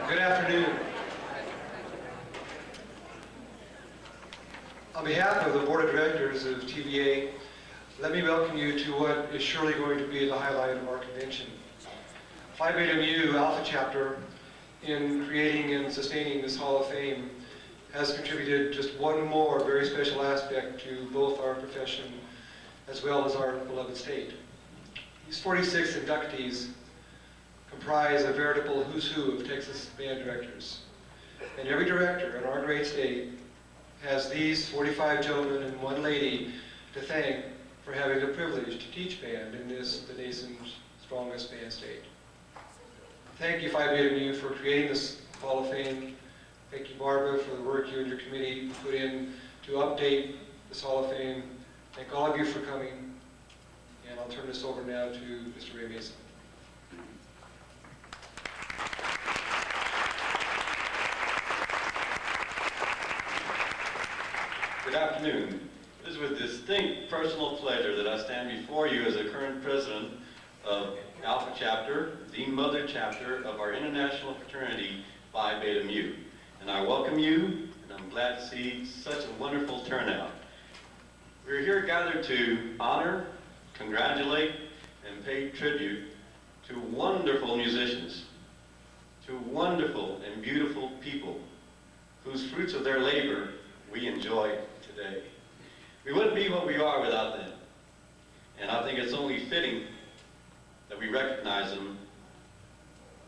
Good afternoon. On behalf of the Board of Directors of TVA, let me welcome you to what is surely going to be the highlight of our convention. Phi Beta Mu Alpha Chapter, in creating and sustaining this Hall of Fame, has contributed just one more very special aspect to both our profession as well as our beloved state. These 46 inductees comprise a veritable who's who of Texas band directors. And every director in our great state has these 45 gentlemen and one lady to thank for having the privilege to teach band in this, the nation's strongest band state. Thank you, Phi Beta Mu, for creating this Hall of Fame. Thank you, Barbara, for the work you and your committee put in to update this Hall of Fame. Thank all of you for coming. And I'll turn this over now to Mr. Ray Mason. Good afternoon. It is with distinct personal pleasure that I stand before you as the current president of Alpha Chapter, the mother chapter of our international fraternity, Phi Beta Mu. And I welcome you, and I'm glad to see such a wonderful turnout. We're here gathered to honor, congratulate, and pay tribute to wonderful musicians, to wonderful and beautiful people whose fruits of their labor we enjoy today. We wouldn't be what we are without them. And I think it's only fitting that we recognize them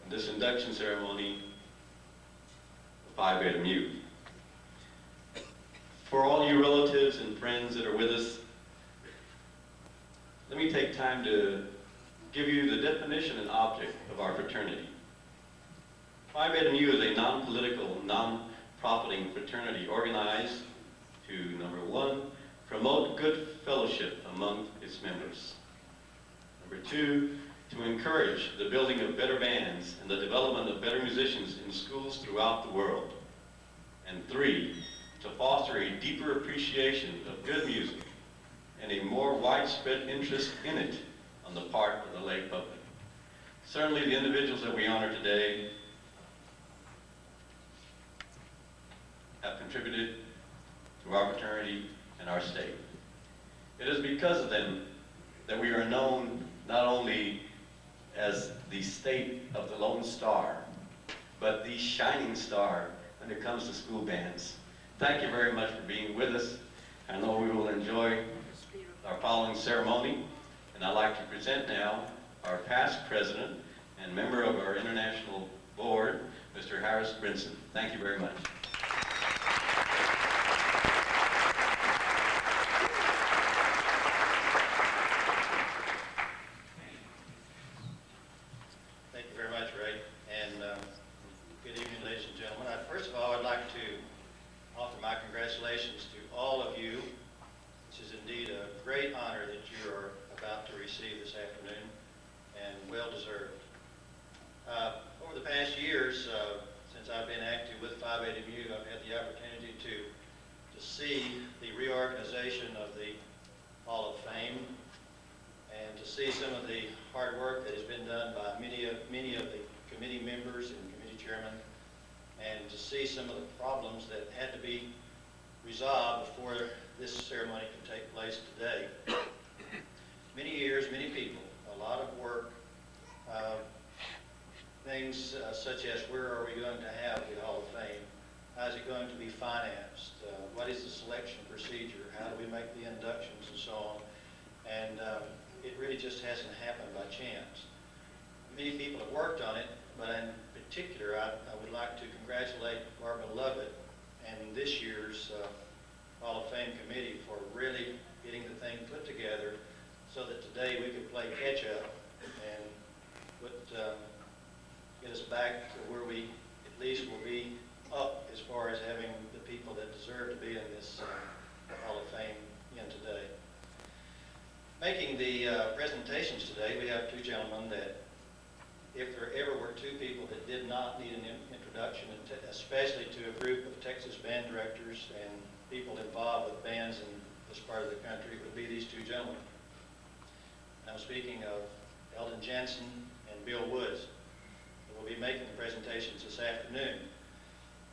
in this induction ceremony of Phi Beta Mu. For all you relatives and friends that are with us, let me take time to give you the definition and object of our fraternity. Phi Beta Mu is a non-political, non-profiting fraternity organized to, number one, promote good fellowship among its members. Number two, to encourage the building of better bands and the development of better musicians in schools throughout the world. And three, to foster a deeper appreciation of good music and a more widespread interest in it on the part of the lay public. Certainly the individuals that we honor today have contributed to our fraternity and our state. It is because of them that we are known not only as the state of the Lone Star, but the shining star when it comes to school bands. Thank you very much for being with us. I know we will enjoy our following ceremony, and I'd like to present now our past president and member of our international board, Mr. Harris Brinson. Thank you very much. Congratulations to all of you. This is indeed a great honor that you are about to receive this afternoon, and well deserved. Over the past years, since I've been active with Phi Beta Mu, I've had the opportunity to see the reorganization of the Hall of Fame, and to see some of the hard work that has been done by many of the committee members and committee chairmen, and to see some of the problems that had to be resolved before this ceremony can take place today. Many years, many people, a lot of work, things such as where are we going to have the Hall of Fame? How is it going to be financed? What is the selection procedure? How do we make the inductions and so on? And it really just hasn't happened by chance. Many people have worked on it, but in particular, I would like to congratulate Barbara Lovett and this year's Hall of Fame committee for really getting the thing put together so that today we could play catch up and get us back to where we at least will be up as far as having the people that deserve to be in this Hall of Fame in today. Making the presentations today, we have two gentlemen that, if there ever were two people that did not need an introduction, especially to a group of Texas band directors and people involved with bands in this part of the country, it would be these two gentlemen. I'm speaking of Eldon Jansen and Bill Woods. There will be making the presentations this afternoon.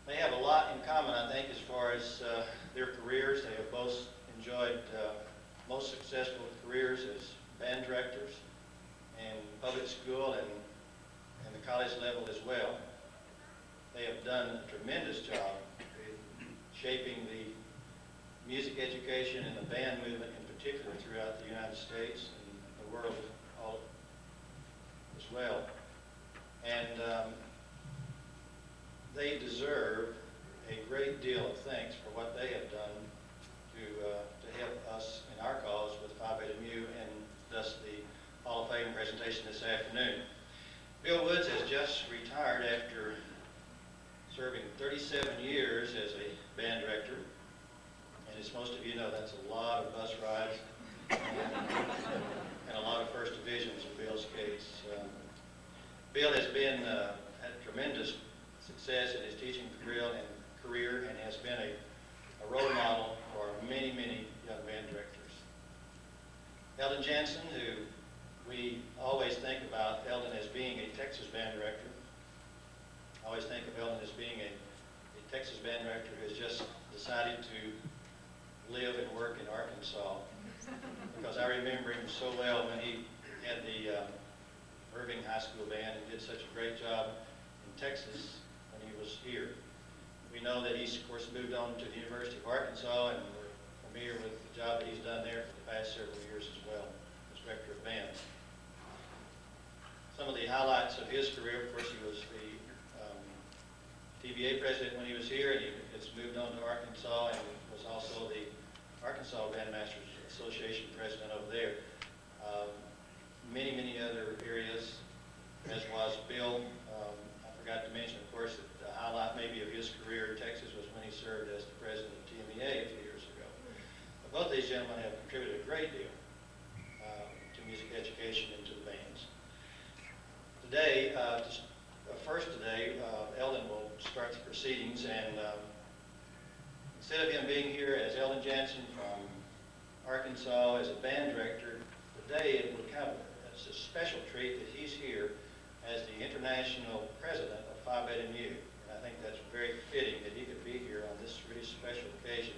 They have a lot in common, I think, as far as their careers. They have both enjoyed most successful careers as band directors in public school and the college level as well. They have done a tremendous job in shaping the music education and the band movement in particular throughout the United States and the world all as well. And they deserve a great deal of thanks for what they have done to help us in our cause with Phi Beta Mu and thus the Hall of Fame presentation this afternoon. Bill Woods has just retired after serving 37 years as a band director. And as most of you know, that's a lot of bus rides and a lot of first divisions in Bill's case. Bill has had tremendous success in his teaching career and has been a role model for many, many young band directors. Eldon Jansen, who we always think about Eldon as being a Texas band director. I always think of Eldon as being a Texas band director who has just decided to live and work in Arkansas. Because I remember him so well when he had the Irving High School band and did such a great job in Texas when he was here. We know that he's, of course, moved on to the University of Arkansas, and we're familiar with the job that he's done there for the past several years as well, as director of band. Some of the highlights of his career, of course, he was the TVA president when he was here, and he has moved on to Arkansas and was also the Arkansas Bandmasters Association president over there. Many, many other areas, as was Bill. I forgot to mention, of course, that the highlight maybe of his career in Texas was when he served as the president of TMEA a few years ago. But both these gentlemen have contributed a great deal to music education and to the bands. Today, first today, Eldon will start the proceedings, and instead of him being here as Eldon Jansen from Arkansas as a band director, today it would come, it's a special treat that he's here as the international president of Phi Beta Mu. And I think that's very fitting that he could be here on this really special occasion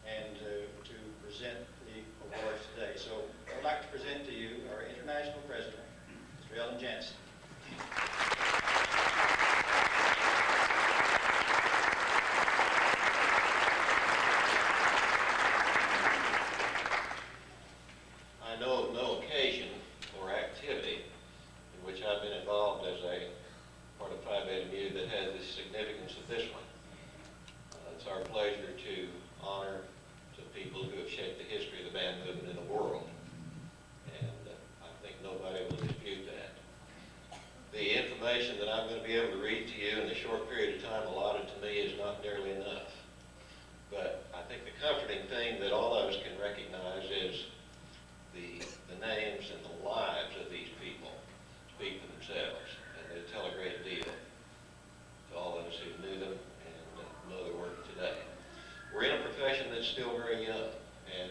and to present the awards today. So I'd like to present to you our international president, Mr. Eldon Jansen. I know of no occasion or activity in which I've been involved as a part of Phi Beta Mu that has the significance of this one. It's our pleasure to honor the people who have shaped the history of the band movement in the world, and I think nobody will dispute that. The information that I'm going to be able to read to you in the short period of time allotted to me is not nearly enough. But I think the comforting thing that all of us can recognize is the names and the lives of these people speak for themselves, and they tell a great deal to all those who knew them and know their work today. We're in a profession that's still very young, and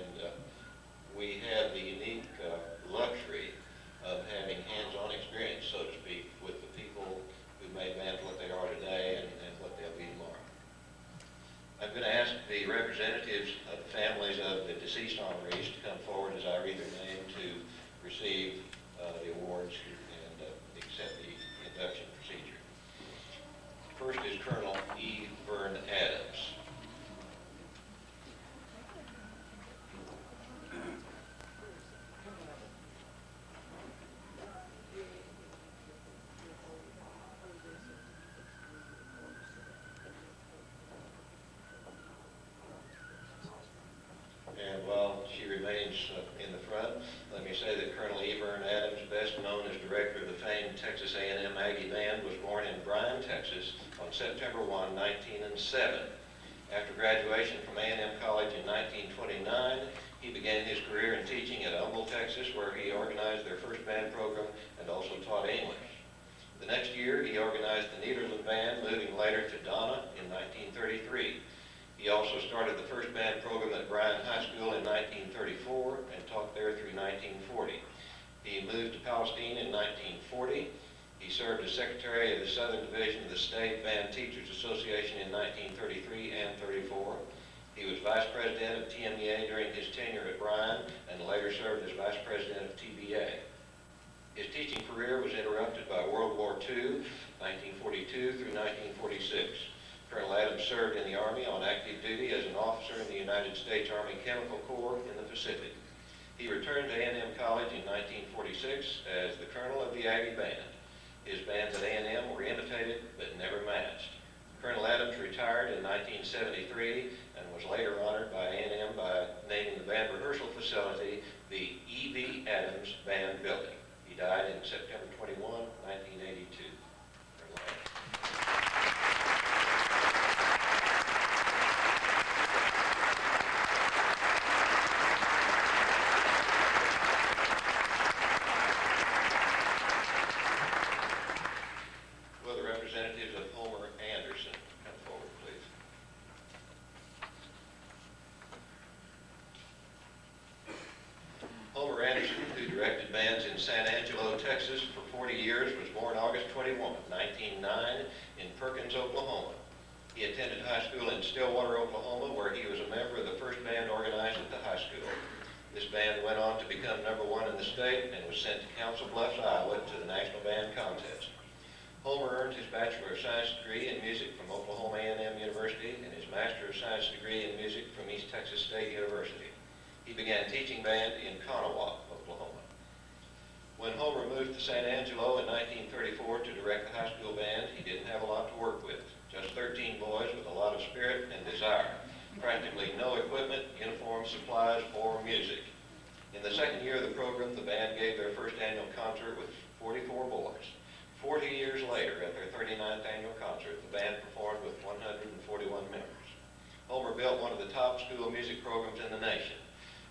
we have the unique luxury of having hands-on experience, so to speak, with the people who made bands what they are today and what they'll be tomorrow. I'm going to ask the representatives of the families of the deceased honorees to come forward as I read their name to receive the awards and accept the induction procedure. First is Colonel E. Vern Adams. And while she remains in the front, let me say that Colonel E. Vern Adams, best known as director of the famed Texas A&M Aggie Band, was born in Bryan, Texas on September 1, 1907. After graduation from A&M College in 1929, he began his career in teaching at Humble, Texas, where he organized their first band program and also taught English. The next year, he organized the Nederland Band, moving later to Donna in 1933. He also started the first band program at Bryan High School in 1934 and taught there through 1940. He moved to Palestine in 1940 He served as secretary of the Southern Division of the State Band Teachers Association in 1933 and 34. He was vice president of TMEA during his tenure at Bryan and later served as vice president of TBA. His teaching career was interrupted by World War II, 1942 through 1946. Colonel Adams served in the Army on active duty as an officer in the United States Army Chemical Corps in the Pacific. He returned to A&M College in 1946 as the colonel of the Aggie Band. His bands at A&M were imitated but never matched. Colonel Adams retired in 1973 and was later honored by A&M by naming the band rehearsal facility the E.V. Adams Band Building. He died in September 21, 1982. Colonel Adams. Will the representatives of Homer Anderson come forward, please? Homer Anderson, who directed bands in San Angelo, Texas for 40 years, was born August 21, 1909 in Perkins, Oklahoma. He attended high school in Stillwater, Oklahoma, where he was a member of the first band organized at the high school. This band went on to become #1 in the state and was sent to Council Bluffs, Iowa to the National Band Contest. Homer earned his Bachelor of Science degree in music from Oklahoma A&M University and his Master of Science degree in music from East Texas State University. He began teaching band in Kanawha, Oklahoma. When Homer moved to San Angelo in 1934 to direct the high school band, he didn't have a lot to work with. Just 13 boys with a lot of spirit and desire. Practically no equipment, uniforms, supplies, or music. In the second year of the program, the band gave their first annual concert with 44 boys. 40 years later, at their 39th annual concert, the band performed with 141 members. Homer built one of the top school music programs in the nation.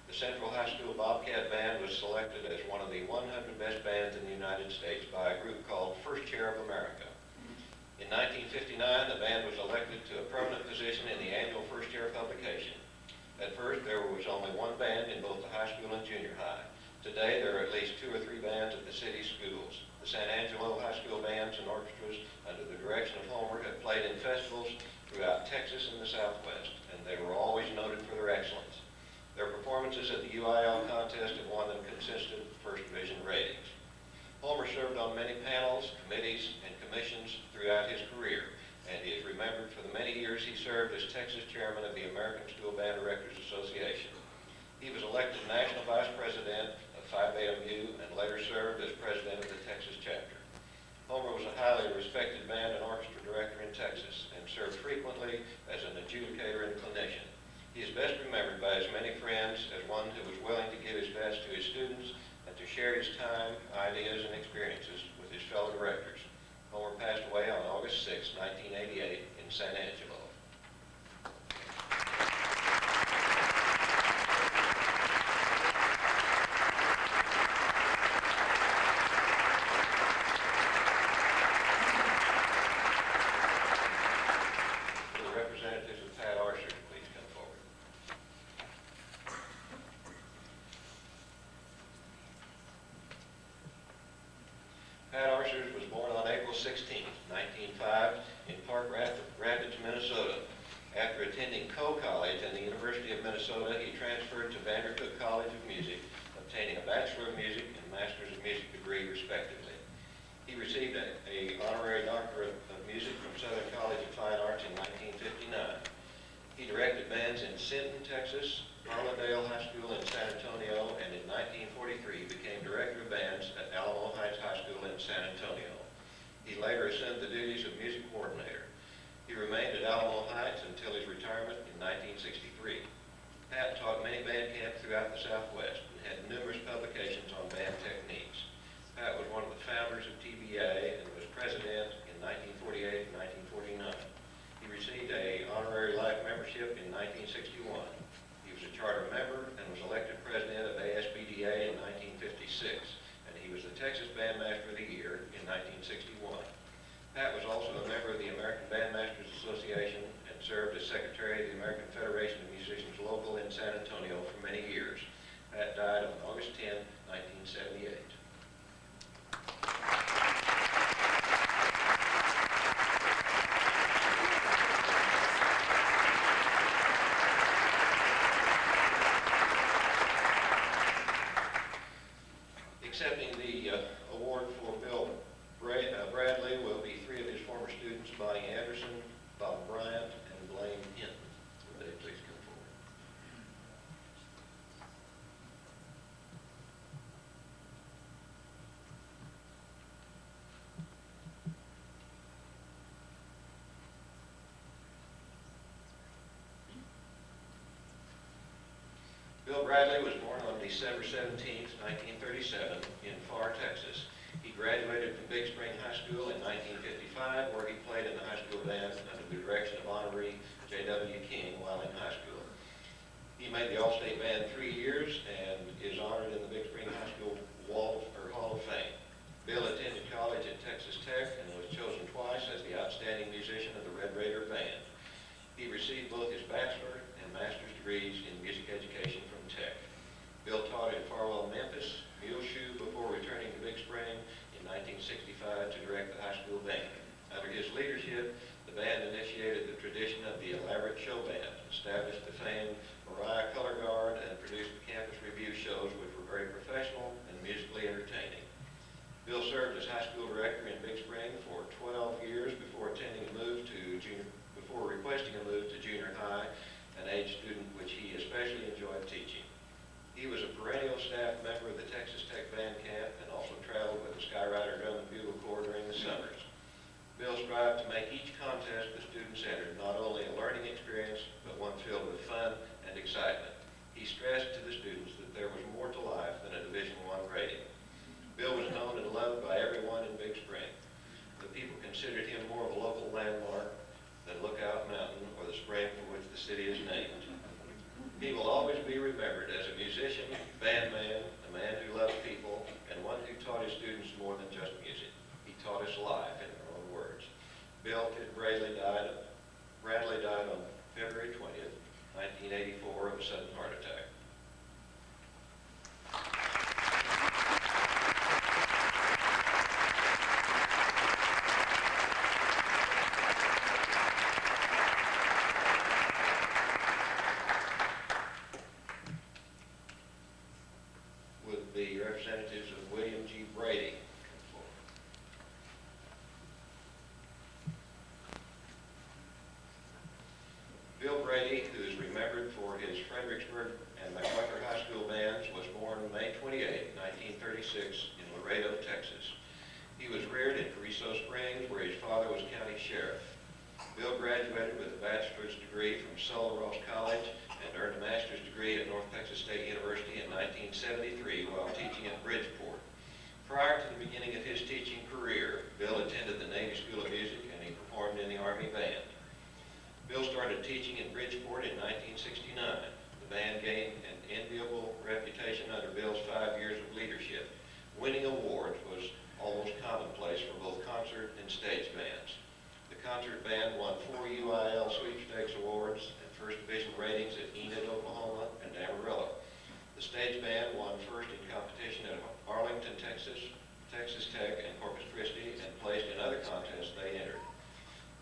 The Central High School Bobcat Band was selected as one of the 100 best bands in the United States by a group called First Chair of America. In 1959, the band was elected to a permanent position in the annual First Chair publication. At first, there was only one band in both the high school and junior high. Today, there are at least 2 or 3 bands at the city schools. The San Angelo High School bands and orchestras, under the direction of Homer, have played in festivals throughout Texas and the Southwest, and they were always noted for their excellence. Their performances at the UIL contest have won them consistent first division ratings. Homer served on many panels, committees, and commissions throughout his career, and he is remembered for the many years he served as Texas chairman of the American School Band Directors Association. He was elected National Vice President of Phi Beta Mu and later served as president of the Texas chapter. Homer was a highly respected band and orchestra director in Texas and served frequently as an adjudicator and clinician. He is best remembered by his many friends as one who was willing to give his best to his students and to share his time, ideas, and experiences with his fellow directors. Homer passed away on August 6, 1988 in San Angelo. Will the representatives of Pat Archer please come forward? Pat Archers was born on April 16, 1905, in Park Rapids, Minnesota. After attending Coe College and the University of Minnesota, he transferred to Vandercook College of Music, obtaining a Bachelor of Music and Master's of Music degree, respectively. He received an honorary doctorate of music from Southern College of Fine Arts in 1959. He directed bands in Sinton, Texas, Harlandale High School in San Antonio, and in 1943 became director of bands at Alamo Heights High School in San Antonio. He later assumed the duties of music coordinator. He remained at Alamo Heights until his retirement in 1963. Pat taught many band camps throughout the Southwest and had numerous publications on band techniques. Pat was one of the founders of TBA and was president in 1948 and 1949. He received an honorary life membership in 1961. He was a charter member and was elected president of ASBDA in 1956, and he was the Texas Bandmaster of the Year in 1961. Pat was also a member of the American Bandmasters Association and served as secretary of the American Federation of Musicians Local in San Antonio for many years. Pat died on August 10, 1978. Bill Bradley was born on December 17, 1937 in Pharr, Texas. He graduated from Big Spring High School in 1955, where he played in the high school band under the direction of honoree J.W. King while in high school. He made the All-State Band 3 years and is honored in the Big Spring High School Hall of Fame. Bill attended college at Texas Tech and was chosen twice as the outstanding musician of the Red Raider Band. He received both his bachelor and master's degrees in music education from Tech. Bill taught in Farwell, Memphis, Muleshoe before returning to Big Spring in 1965 to direct the high school band. Under his leadership, the band initiated the tradition of the elaborate show band, established the famed Mariah Color Guard, and produced the campus review shows, which were very professional and musically entertaining. Bill served as high school director in Big Spring for 12 years before requesting a move to junior high, an age student which he especially enjoyed teaching. He was a perennial staff member of the Texas Tech Band Camp and also traveled with the Skyrider Drum and Bugle Corps during the summers. Bill strived to make each contest the students entered not only a learning experience, but one filled with fun and excitement. He stressed to the students that there was more to life than a Division I rating. Bill was known and loved by everyone in Big Spring. The people considered him more of a local landmark than Lookout Mountain or the spring for which the city is named. He will always be remembered as a musician, band man, a man who loved people, and one who taught his students more than just music. He taught us life, in their own words. Bill Bradley died on February 20th, 1984 of a sudden heart attack. Would the representatives of William G. Brady come forward? Bill Brady, who is remembered for his Fredericksburg and MacArthur High School bands, was born May 28, 1936 in Laredo, Texas. He was reared in Carrizo Springs, where his father was county sheriff. Bill graduated with a bachelor's degree from Sul Ross College and earned a master's degree at North Texas State University in 1973 while teaching at Bridgeport. Prior to the beginning of his teaching career, Bill attended the Navy School of Music and he performed in the Army Band. Bill started teaching in Bridgeport in 1969. The band gained an enviable reputation under Bill's 5 years of leadership. Winning awards was almost commonplace for both concert and stage bands. The concert band won 4 UIL sweepstakes awards and first division ratings at Enid, Oklahoma and Amarillo. The stage band won first in competition at Arlington, Texas, Texas Tech, and Corpus Christi, and placed in other contests they entered.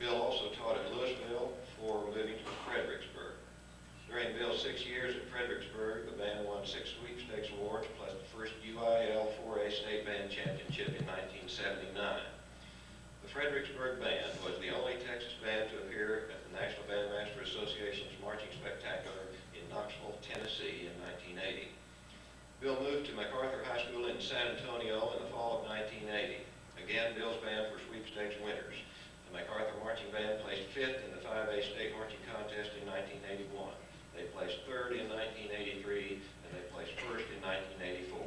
Bill also taught at Louisville before moving to Fredericksburg. During Bill's 6 years at Fredericksburg, the band won 6 sweepstakes awards plus the first UIL 4A State Band Championship in 1979. The Fredericksburg Band was the only Texas band to appear at the National Bandmaster Association's Marching Spectacular in Knoxville, Tennessee in 1980. Bill moved to MacArthur High School in San Antonio in the fall of 1980. Again, Bill's band were sweepstakes winners. The MacArthur Marching Band placed 5th in the 5A State Marching Contest in 1981. They placed 3rd in 1983, and they placed 1st in 1984.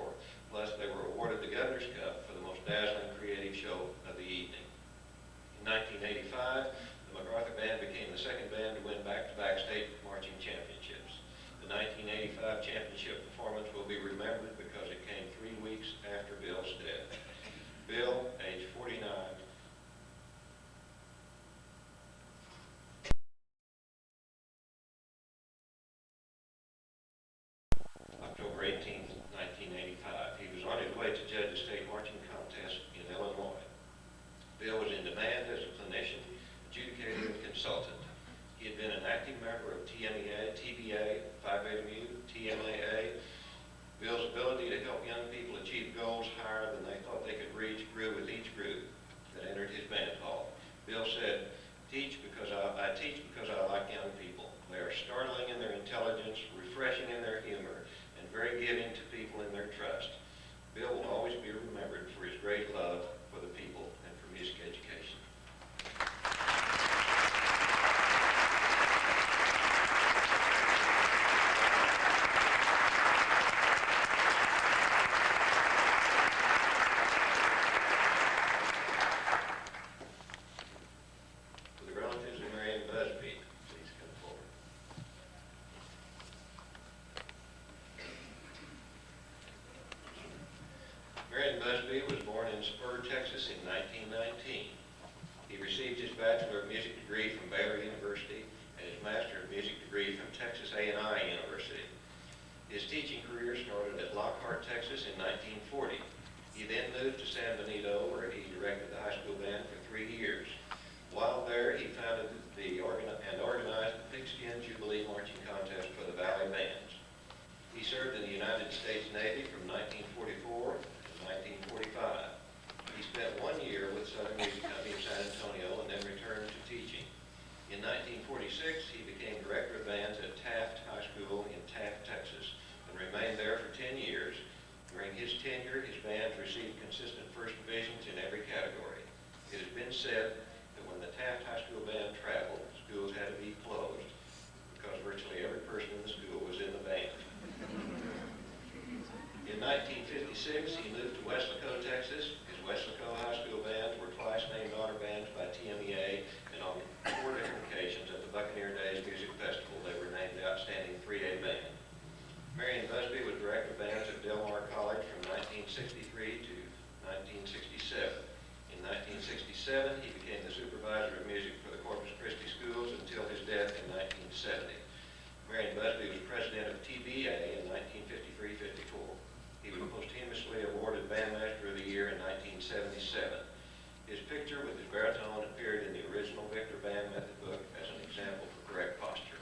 Plus, they were awarded the Governor's Cup for the most dazzling creative show of the evening. In 1985, the MacArthur Band became the second band to win back-to-back state marching championships. The 1985 championship performance will be remembered because it came 3 weeks after Bill's death. Bill, age 49, October 18, 1985. He was on his way to judge a state marching contest in Illinois. Bill was in demand as a clinician, adjudicator, and consultant. He had been an active member of TMEA, TBA, Phi Beta Mu, TMAA. Bill's ability to help young people achieve goals higher than they thought they could reach grew with each group that entered his band hall. Bill said, I teach because I like young people. They are startling in their intelligence, refreshing in their humor, and very giving to people in their trust. Bill will always be remembered for his great love for the people and for music education. in Spur, Texas in 1919. He received his Bachelor of Music degree from Baylor University and his Master of Music degree from Texas A&I University. His teaching career started at Lockhart, Texas in 1940. He then moved to San Benito, where he directed the high school band for 3 years. While there, he founded and organized the Pigskin Jubilee Marching Contest for the Valley Bands. He served in the United States Navy from 1944 to 1945. He spent 1 year with Southern Music Company of San Antonio and then returned to teaching. In 1946, he became director of bands at Taft High School in Taft, Texas, and remained there for 10 years. During his tenure, his bands received consistent first divisions in every category. It has been said that when the Taft High School band traveled, schools had to be closed because virtually every person in the school was in the band. In 1956, he moved to Weslaco, Texas. His Weslaco High School bands were twice named honor bands by TMEA, and on 4 different occasions at the Buccaneer Days Music Festival, they were named the Outstanding 3A Band. Marion Busby was director of bands at Del Mar College from 1963 to 1967. In 1967, he became the supervisor of music for the Corpus Christi schools until his death in 1970. Marion Busby was president of TBA in 1953-54. He was posthumously awarded Bandmaster of the Year in 1977. His picture with his baritone appeared in the original Victor Band Method book as an example for correct posture.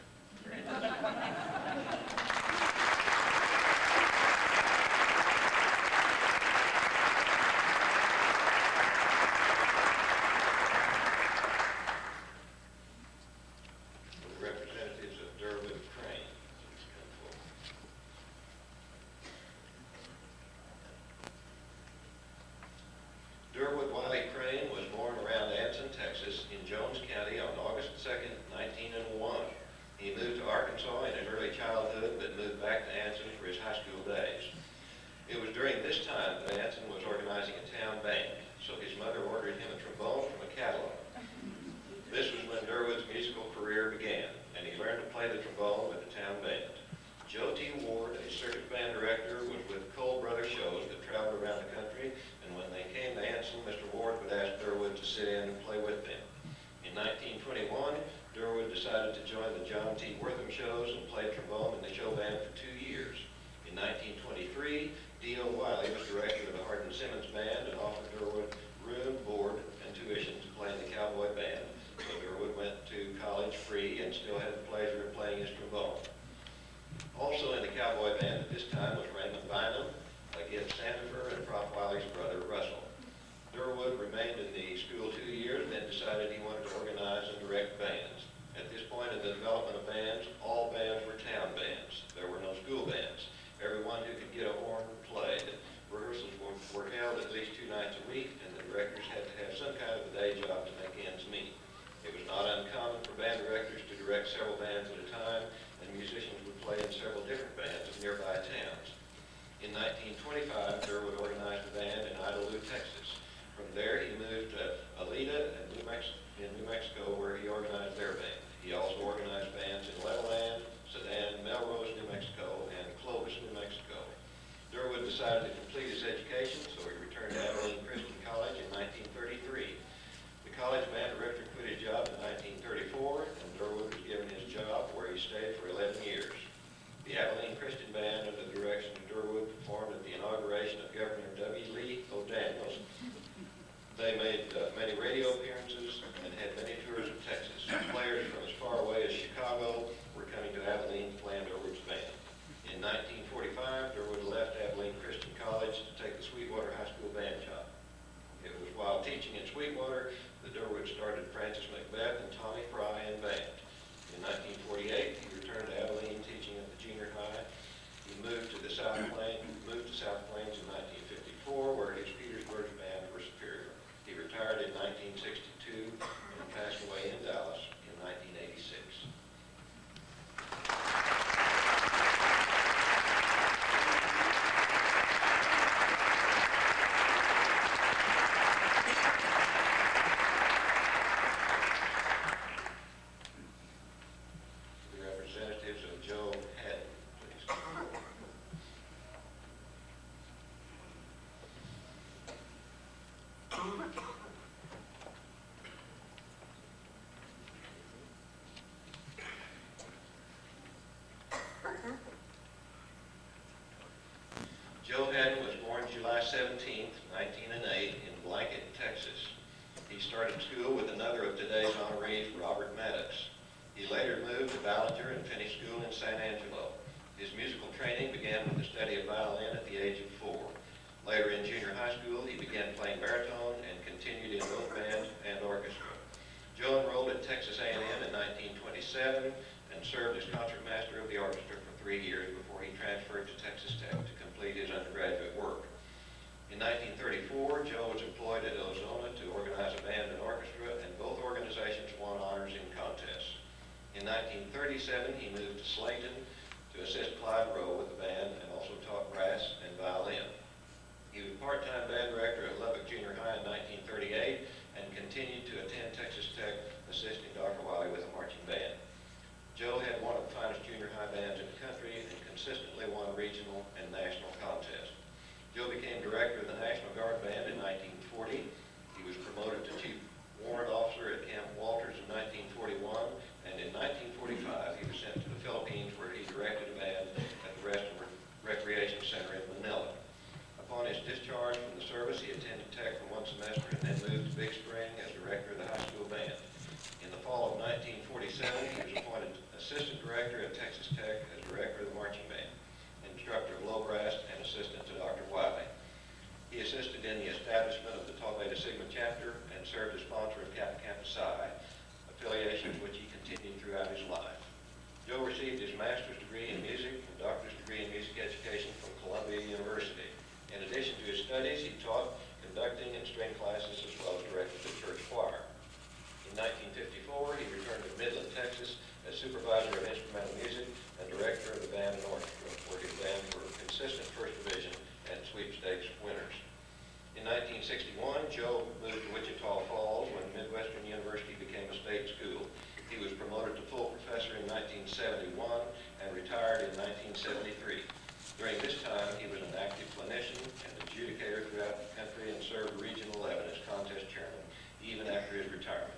The representatives of Durwood Crane, please come forward. Durwood Wiley Crane was born around Anson, Texas, in Jones County on August 2nd, 1901. He moved to Arkansas in his early childhood, but moved back to Anson for his high school days. It was during this time that Anson was organizing a town band, so his mother ordered him a trombone from a catalog. This was when Durwood's musical career began, and he learned to play the trombone with the town band. Joe T. Ward, a circuit band director, was with Cole Brothers shows that traveled around the country, and when they came to Anson, Mr. Ward would ask Durwood to sit in and play with them. In 1921, Durwood decided to join the John T. Wortham shows and played trombone in the show band for 2 years. In 1923, D.O. Wiley was director of the Hardin Simmons Band and offered Durwood room, board, and tuition to play in the Cowboy Band. So Durwood went to college free and still had the pleasure of playing his trombone. Also in the Cowboy Band at this time was Raymond Bynum, Gibb Sandifer, and Prof. Wiley's brother, Russell. Durwood remained in the school 2 years and then decided he wanted to organize and direct bands. At this point in the development of bands, all bands were town bands. There were no school bands. Everyone who could get a horn played. Rehearsals were held at least 2 nights a week, and the directors had to have some kind of a day job to make ends meet. It was not uncommon for band directors to direct several bands at a time, and musicians would play in several different bands of nearby towns. In 1925, Durwood organized a band in Idlewood, Texas. From there, he moved to Aleta in New Mexico, where he organized their band. He also organized bands in Levelland, Sedan, Melrose, New Mexico, and Clovis, New Mexico. Durwood decided to complete his education, so he returned to Abilene Christian College in 1933. The college band director quit his job in 1934, and Durwood was given his job, where he stayed for 11 years. The Abilene Christian Band, under the direction of Durwood, performed at the inauguration of Governor W. Lee O'Daniels. They made many radio appearances and had many tours of Texas. Players from as far away as Chicago were coming to Abilene to play in Durwood's band. In 1945, Durwood left Abilene Christian College to take the Sweetwater High School band job. It was while teaching in Sweetwater that Durwood started Francis Macbeth and Tommy Fry in band. In 1948, he returned to Abilene teaching at the junior high. He moved to South Plains in 1954, where his Petersburg band were superior. He retired in 1962 and passed away in Dallas in 1986. The representatives of Joe Haddon, please come forward. Joe Haddon was born July 17, 1908 in Blanket, Texas. He started school with another of today's honorees, Robert Maddox. He later moved to Ballinger and finished school in San Angelo. His musical training began with the study of violin at the age of 4. Later in junior high school, he began playing baritone and continued in both band and orchestra. Joe enrolled at Texas A&M in 1927 and served as concertmaster of the orchestra for 3 years before he transferred to Texas Tech to complete his undergraduate work. In 1934, Joe was employed at Arizona to organize a band and orchestra, and both organizations won honors in contests. In 1937, he moved to Slayton to assist Clyde Rowe with the band and also taught brass and violin. He was part-time band director at Lubbock Junior High in 1938 and continued to attend Texas Tech, assisting Dr. Wiley with a marching band. Joe had one of the finest junior high bands in the country and consistently won regional and national contests. Joe became director of the National Guard Band in 1940. He was promoted to chief warrant officer at Camp Walters in 1941, and in 1945 he was sent to the Philippines, where he directed a band at the Recreation Center in Manila. Upon his discharge from the service, he attended Tech for 1 semester and then moved to Big Spring as director of the high school band. In the fall of 1947, he was appointed assistant director at Texas Tech as director of the marching band, instructor of low brass, and assistant to Dr. Wiley. He assisted in the establishment of the Tau Beta Sigma chapter and served as sponsor of Kappa Kappa Psi, affiliations which he continued throughout his life. Joe received his master's degree in music and doctor's degree in music education from Columbia University. In addition to his studies, he taught conducting and string classes as well as directed the church choir. In 1954, he returned to Midland, Texas as supervisor of instrumental music and director of the band and orchestra, where his band were consistent first division and sweepstakes winners. In 1961, Joe moved to Wichita Falls when Midwestern University became a state school. He was promoted to full professor in 1971 and retired in 1973. During this time, he was an active clinician and adjudicator throughout the country and served Region 11 as contest chairman, even after his retirement.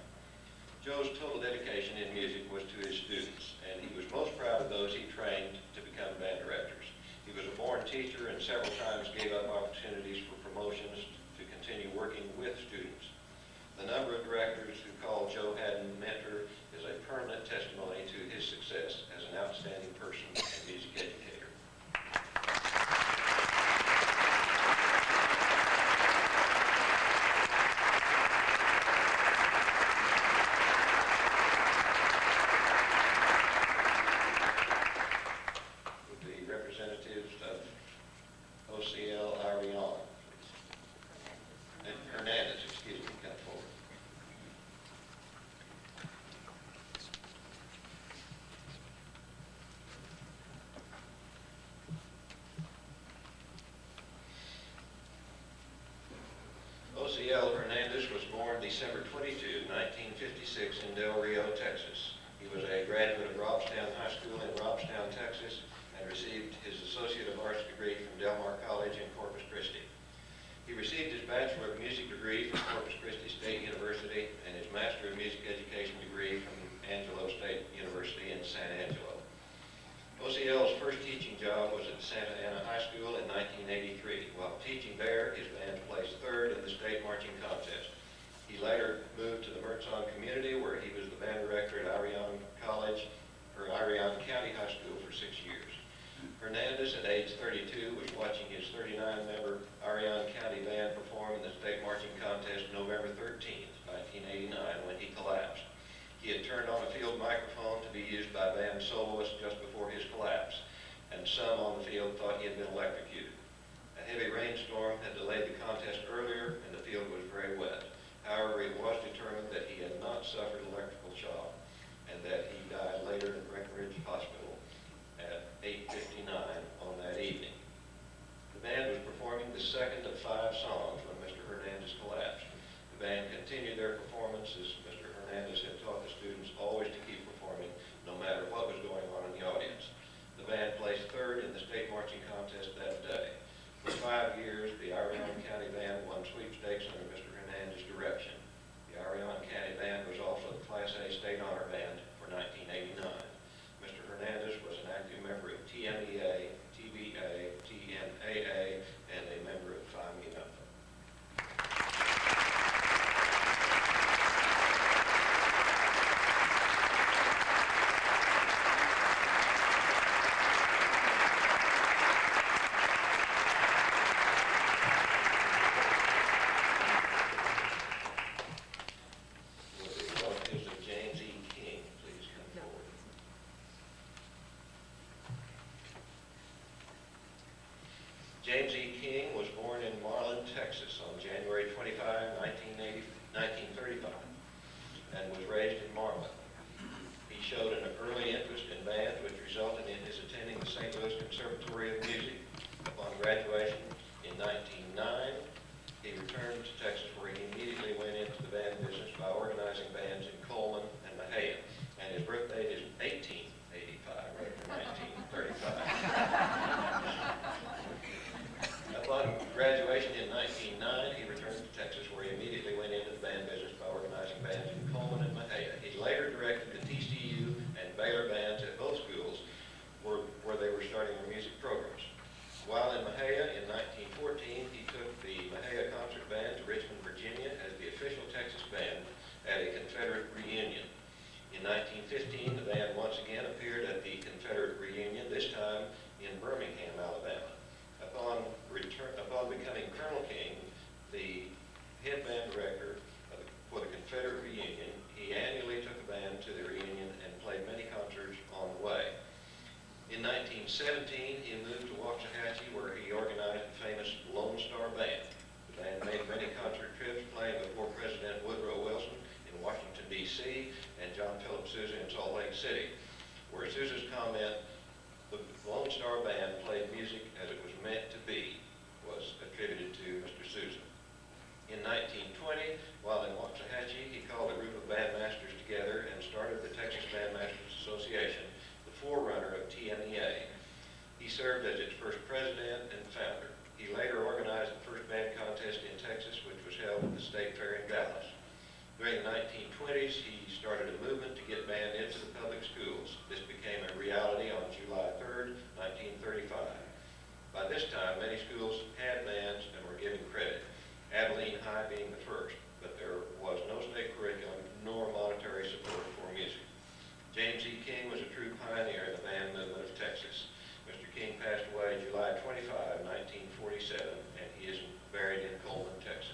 Joe's total dedication in music was to his students, and he was most proud of those he trained to become band directors. He was a born teacher and several times gave up opportunities for promotions to continue working with students. The number of directors who call Joe Haddon mentor is a permanent testimony to his success as an outstanding person and music educator. Ociel Hernandez was born December 22, 1956 in Del Rio, Texas. He was a graduate of Robstown High School in Robstown, Texas, and received his Associate of Arts degree from Del Mar College in Corpus Christi. He received his Bachelor of Music degree from Corpus Christi State University and his Master of Music Education degree from Angelo State University in San Angelo. Ociel's first teaching job was at Santa Ana High School in 1983. While teaching there, his band placed third in the state marching contest. He later moved to the Mertzon community, where he was the band director at Arion County High School for 6 years. Hernandez, at age 32, was watching his 39-member Arion County band perform in the state marching contest November 13, 1989, when he collapsed. He had turned on a field microphone to be used by band soloists just before his collapse, and some on the field thought he had been electrocuted. A heavy rainstorm had delayed the contest earlier, and the field was very wet. However, it was determined that he had not suffered electrical shock, and that he died later at Breckenridge Hospital at 8:59 on that evening. The band was performing the second of 5 songs when Mr. Hernandez collapsed. The band continued their performances. Mr. Hernandez had taught the students always to keep performing, no matter what was going on in the audience. The band placed third in the state marching contest that day. For 5 years, the Arion County Band won sweepstakes under Mr. Hernandez's direction. The Arion County Band was also the Class A State Honor Band for 1989. Mr. Hernandez was an active member of TMEA, TBA, TMAA, James E. King was born in Marlin, Texas on January 25, 1935, and was raised in Marlin. He showed an early interest in bands, which resulted in his attending the St. Louis Conservatory of Music. Upon graduation in 1909, he returned to Texas, where he immediately went into the band business by organizing bands in Coleman and Mahia. And his birth date is 1885 rather than 1935. Upon graduation in 1909, he returned to Texas, where he immediately went into the band business by organizing bands in Coleman and Mahia. He later directed the TCU and Baylor bands at both schools where they were starting their music programs. While in Mahia in 1914, he took the Mahia Concert Band to Richmond, Virginia as the official Texas band at a Confederate reunion. In 1915, the band once again appeared at the Confederate reunion, this time in Birmingham, Alabama. Upon becoming Colonel King, the head band director for the Confederate reunion, he annually took the band to the reunion and played many concerts on the way. In 1917, he moved to Waxahachie, where he organized the famous Lone Star Band. The band made many concert trips, playing before President Woodrow Wilson in Washington, D.C., and John Philip Sousa in Salt Lake City, where Sousa's comment, "The Lone Star Band played music as it was meant to be," was attributed to Mr. Sousa. In 1920, while in Waxahachie, he called a group of bandmasters together and started the Texas Bandmasters Association, the forerunner of TMEA. He served as its first president and founder. He later organized the first band contest in Texas, which was held at the State Fair in Dallas. During the 1920s, he started a movement to get band into the public schools. This became a reality on July 3rd, 1935. By this time, many schools had bands and were given credit, Abilene High being the first, but there was no state curriculum nor monetary support for music. James E. King was a true pioneer in the band movement of Texas. Mr. King passed away July 25, 1947, and he is buried in Coleman, Texas.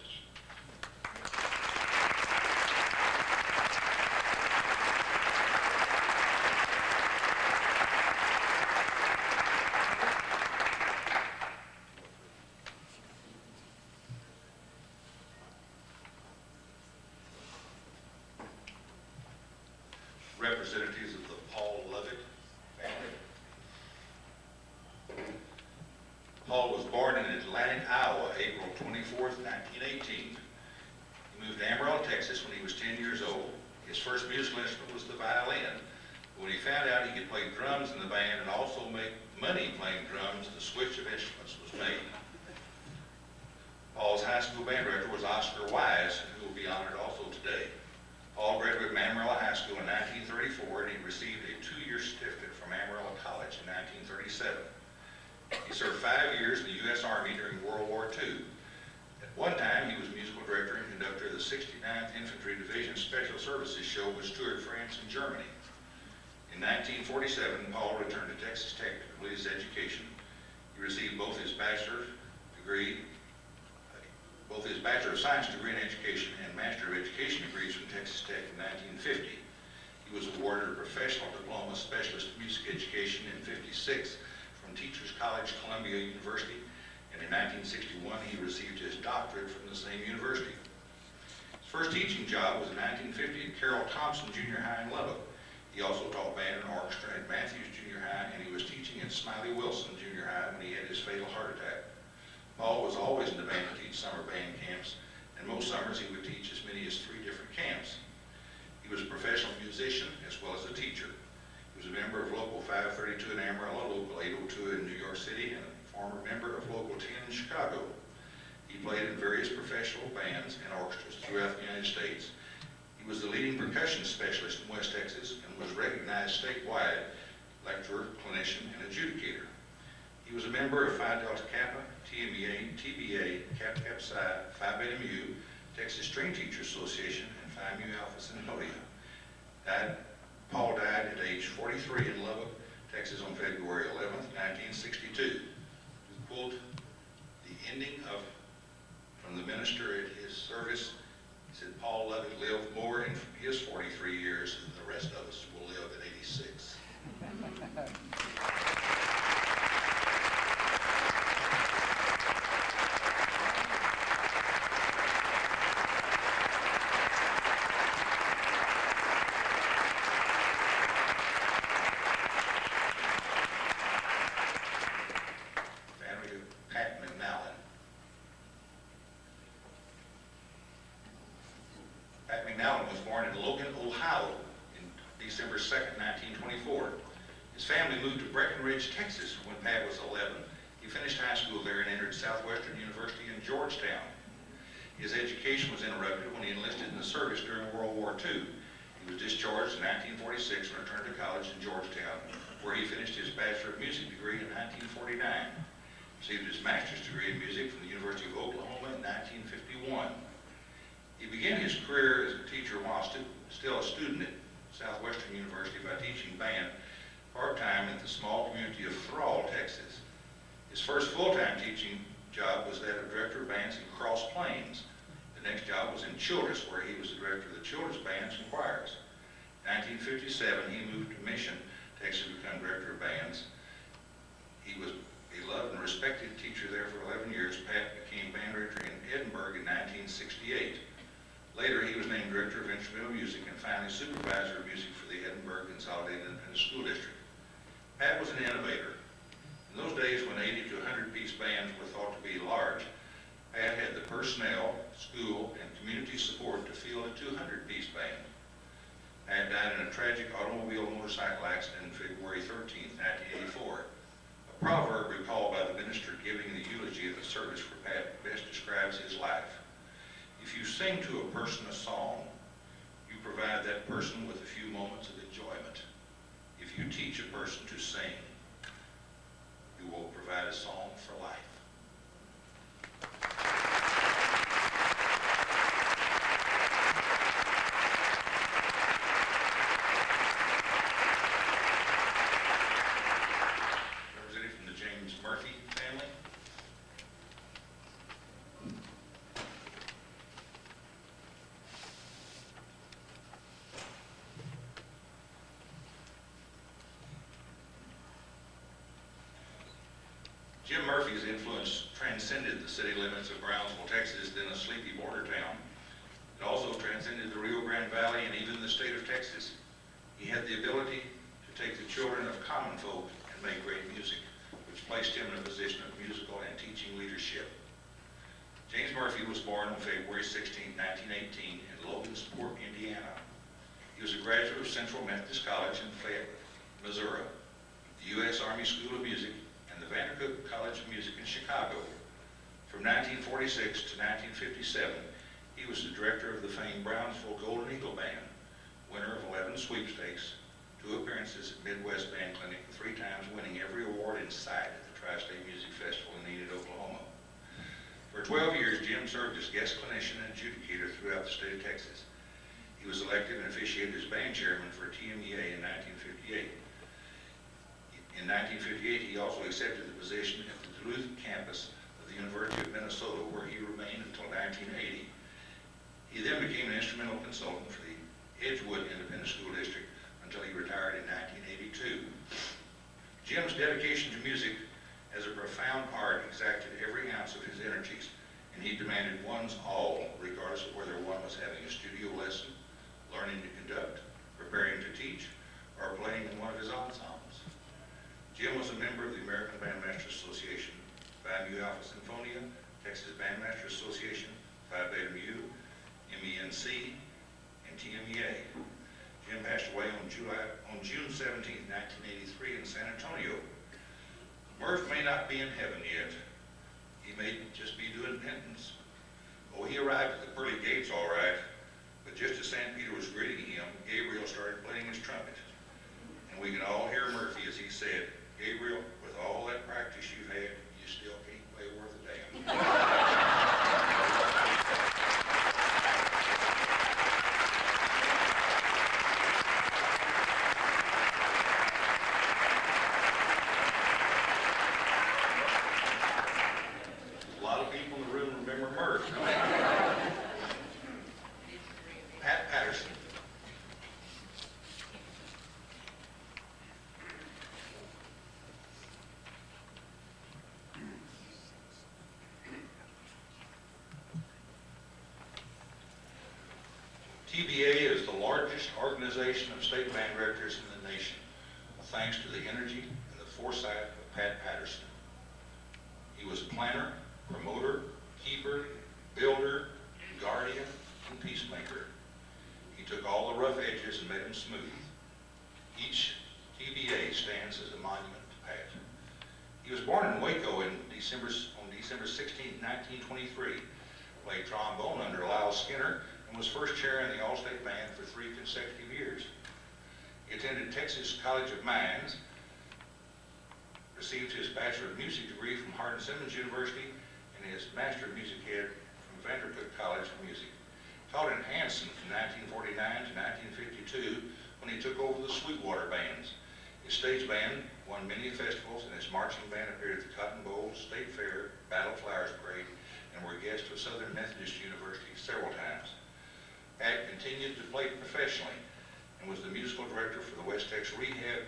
Representatives of the Paul Lovett family. Paul was born in Atlantic, Iowa, April 24th, 1918. He moved to Amarillo, Texas when he was 10 years old. His first musical instrument was the violin. When he found out he could play drums in the band and also make money playing drums, the switch of instruments was made. Paul's high school band director was Oscar Wise, who will be honored also today. Paul graduated from Amarillo High School in 1934, and he received a 2-year certificate from Amarillo College in 1937. He served 5 years in the U.S. Army during World War II. At one time, he was musical director and conductor of the 69th Infantry Division Special Services Show, which toured France and Germany. In 1947, Paul returned to Texas Tech to complete his education. He received both his Bachelor of Science degree in Education and Master of Education degrees from Texas Tech in 1950. He was awarded a Professional Diploma Specialist in Music Education in '56 from Teachers College, Columbia University, and in 1961 he received his doctorate from the same university. His first teaching job was in 1950 at Carroll Thompson Junior High in Lubbock. He also taught band and orchestra at Matthews Junior High, and he was teaching at Smiley Wilson Junior High when he had his fatal heart attack. Paul was always in the band to teach summer band camps, and most summers he would teach as many as 3 different camps. He was a professional musician as well as a teacher. He was a member of Local 532 in Amarillo, Local 802 in New York City, and a former member of Local 10 in Chicago. He played in various professional bands and orchestras throughout the United States. He was the leading percussion specialist in West Texas and was recognized statewide lecturer, clinician, and adjudicator. He was a member of Phi Delta Kappa, TMEA, TBA, Kappa Kappa Psi, Phi Beta Mu, Texas String Teachers Association, and Phi Mu Alpha Synodia. Paul died at age 43 in Lubbock, Texas on February 11th, 1962. We quote the ending from the minister at his service. He said, "Paul Lovett lived more in his 43 years than the rest of us will live at 86. Pat McNally was born in Logan, Ohio, in December 2nd, 1924. His family moved to Breckenridge, Texas when Pat was 11. He finished high school there and entered Southwestern University in Georgetown. His education was interrupted when he enlisted in the service during World War II. He was discharged in 1946 and returned to college in Georgetown, where he finished his Bachelor of Music degree in 1949. Received his master's degree in music from the University of Oklahoma in 1951. He began his career as a teacher while still a student at Southwestern University by teaching band part-time at the small community of Thrall, Texas. His first full-time teaching job was that of director of bands in Cross Plains. The next job was in Childress, where he was the director of the children's bands and choirs. In 1957, he moved to Mission, Texas, to become director of bands. He was a loved and respected teacher there for 11 years. Pat became band director in Edinburgh in 1968. Later, he was named director of instrumental music and finally supervisor of music for the Edinburgh Consolidated Independent School District. Pat was an innovator. In those days when 80 to 100-piece bands were thought to be large, Pat had the personnel, school, and community support to field a 200-piece band. Pat died in a tragic automobile motorcycle accident on February 13, 1984. A proverb recalled by the minister giving the eulogy at the service for Pat best describes his life. If you sing to a person a song, you provide that person with a few moments of enjoyment. If you teach a person to sing, you will provide a song for life. Representative from the James Murphy family. Jim Murphy's influence transcended the city limits of Brownsville, Texas, then a sleepy border town. It also transcended the Rio Grande Valley and even the state of Texas. He had the ability to take the children of common folk and make great music, which placed him in a position of musical and teaching leadership. James Murphy was born on February 16, 1918 in Logansport, Indiana. He was a graduate of Central Methodist College in Fayette, Missouri, the U.S. Army School of Music, and the Vandercook College of Music in Chicago. From 1946 to 1957, he was the director of the famed Brownsville Golden Eagle Band, winner of 11 sweepstakes, 2 appearances at Midwest Band Clinic, and 3 times winning every award in sight at the Tri-State Music Festival in Enid, Oklahoma. For 12 years, Jim served as guest clinician and adjudicator throughout the state of Texas. He was elected and officiated as band chairman for TMEA in 1958. In 1958, he also accepted the position at the Duluth campus of the University of Minnesota, where he remained until 1980. He then became an instrumental consultant for the Edgewood Independent School District until he retired in 1982. Jim's dedication to music as a profound art exacted every ounce of his energies, and he demanded one's all, regardless of whether one was having a studio lesson, learning to conduct, preparing to teach, or playing in one of his ensembles. Jim was a member of the American Bandmasters Association, Phi Mu Alpha Sinfonia, Texas Bandmasters Association, Phi Beta Mu, MENC, and TMEA. Jim passed away on June 17, 1983 in San Antonio. Murph may not be in heaven yet. He may just be doing penance. Oh, he arrived at the pearly gates all right, but just as St. Peter was greeting him, Gabriel started playing his trumpet. And we can all hear Murphy as he said, "Gabriel, with all that practice you've had, you still can't play worth a damn." A lot of people in the room remember Murph. Pat Patterson. TBA is the largest organization of state band directors in the nation, thanks to the energy and the foresight of Pat Patterson. He was a planner, promoter, keeper, builder, guardian, and peacemaker. took all the rough edges and made them smooth. Each TBA stands as a monument to Pat. He was born in Waco on December 16, 1923, played trombone under Lyle Skinner, and was first chair in the All-State Band for 3 consecutive years. He attended Texas College of Mines, received his Bachelor of Music degree from Hardin-Simmons University, and his Master of Music Ed from Vanderbilt College of Music. Taught in Hanson from 1949 to 1952 when he took over the Sweetwater bands. His stage band won many festivals, and his marching band appeared at the Cotton Bowl, State Fair, Battle Flowers Parade, and were guests of Southern Methodist University several times. Pat continued to play professionally and was the musical director for the West Texas Rehab